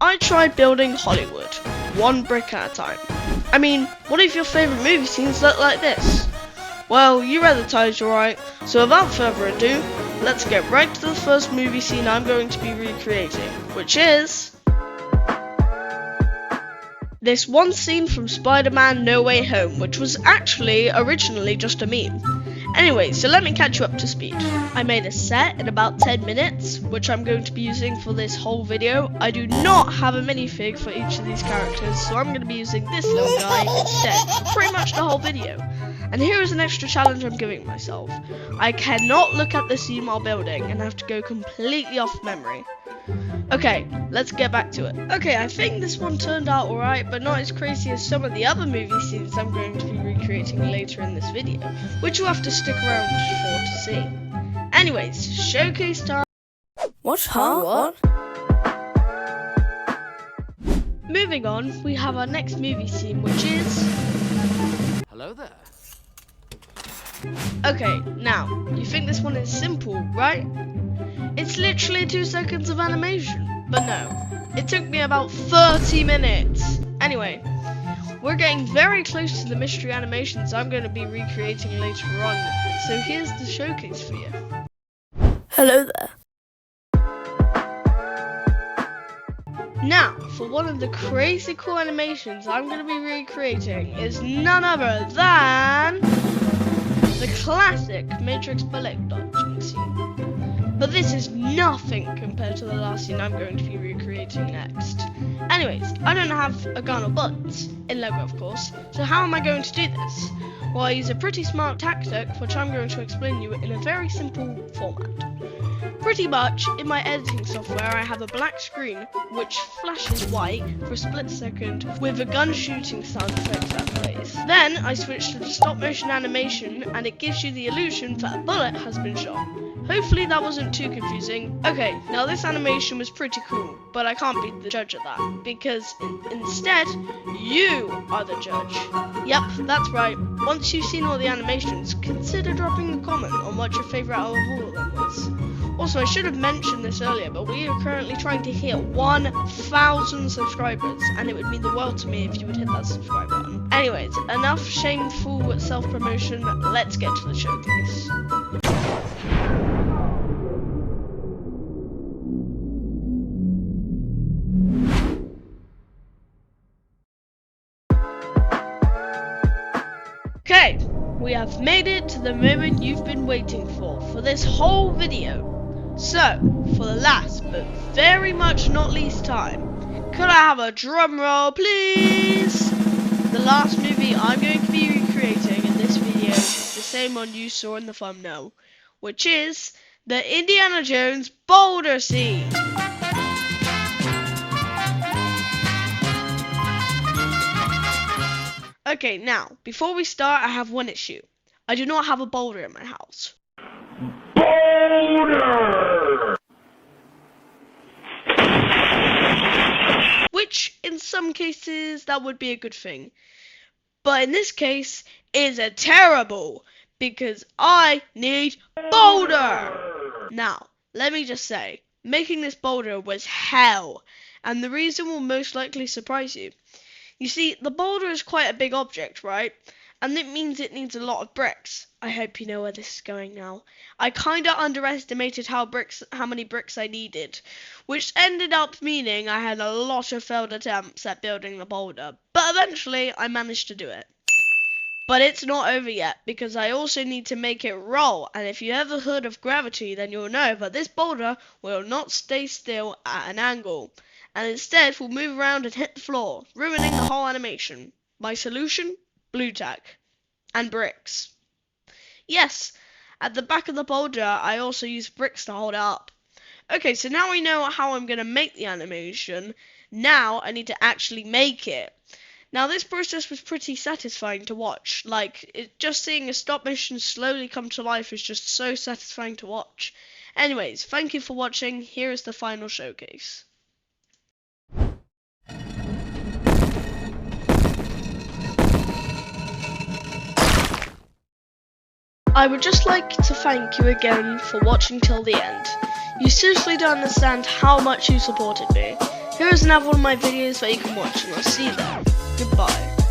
I tried building Hollywood, one brick at a time. I mean, what if your favourite movie scenes look like this? Well, you read the title right, so without further ado, let's get right to the first movie scene I'm going to be recreating, which is this one scene from Spider-Man No Way Home, which was actually originally just a meme. Anyway, so let me catch you up to speed. I made a set in about 10 minutes, which I'm going to be using for this whole video. I do not have a minifig for each of these characters, so I'm going to be using this little guy instead for pretty much the whole video. And here is an extra challenge I'm giving myself. I cannot look at the scene while building and have to go completely off memory. Okay, let's get back to it. Okay, I think this one turned out alright, but not as crazy as some of the other movie scenes I'm going to be recreating later in this video, which you'll have to stick around for to see. Anyways, showcase time. What? What? Moving on, we have our next movie scene, which is... Hello there. Okay, now, you think this one is simple, right? It's literally 2 seconds of animation, but no, it took me about 30 minutes. Anyway, we're getting very close to the mystery animations I'm going to be recreating later on, so here's the showcase for you. Hello there. Now, for one of the crazy cool animations I'm going to be recreating is none other than the classic Matrix bullet dodging scene. But this is nothing compared to the last scene I'm going to be recreating next. Anyways, I don't have a gun or bullets, in Lego of course, so how am I going to do this? Well, I use a pretty smart tactic, which I'm going to explain to you in a very simple format. Pretty much, in my editing software I have a black screen which flashes white for a split second with a gun shooting sound effect that plays. Then I switch to the stop motion animation and it gives you the illusion that a bullet has been shot. Hopefully that wasn't too confusing. Okay, now this animation was pretty cool, but I can't be the judge of that, because instead, you are the judge. Yep, that's right. Once you've seen all the animations, consider dropping a comment on what your favourite out of all of them was. Also, I should have mentioned this earlier, but we are currently trying to hit 1,000 subscribers, and it would mean the world to me if you would hit that subscribe button. Anyways, enough shameful self-promotion, let's get to the showcase. Okay, we have made it to the moment you've been waiting for this whole video. So, for the last but very much not least time, could I have a drum roll please? The last movie I'm going to be recreating in this video is the same one you saw in the thumbnail, which is the Indiana Jones boulder scene. Okay, now, before we start, I have one issue. I do not have a boulder in my house. Boulder! Which, in some cases, that would be a good thing. But in this case, is a terrible, because I need boulder! Now, let me just say, making this boulder was hell, and the reason will most likely surprise you. You see, the boulder is quite a big object, right? And it means it needs a lot of bricks. I hope you know where this is going now. I kinda underestimated how many bricks I needed, which ended up meaning I had a lot of failed attempts at building the boulder, but eventually I managed to do it. But it's not over yet, because I also need to make it roll, and if you ever heard of gravity, then you'll know that this boulder will not stay still at an angle, and instead will move around and hit the floor, ruining the whole animation. My solution? Blue tack. And bricks. Yes, at the back of the boulder I also use bricks to hold it up. Okay, so now we know how I'm going to make the animation. Now I need to actually make it. Now this process was pretty satisfying to watch. Just seeing a stop motion slowly come to life is just so satisfying to watch. Anyways, thank you for watching. Here is the final showcase. I would just like to thank you again for watching till the end. You seriously don't understand how much you supported me. here's another one of my videos that you can watch, and I'll see you there. Goodbye.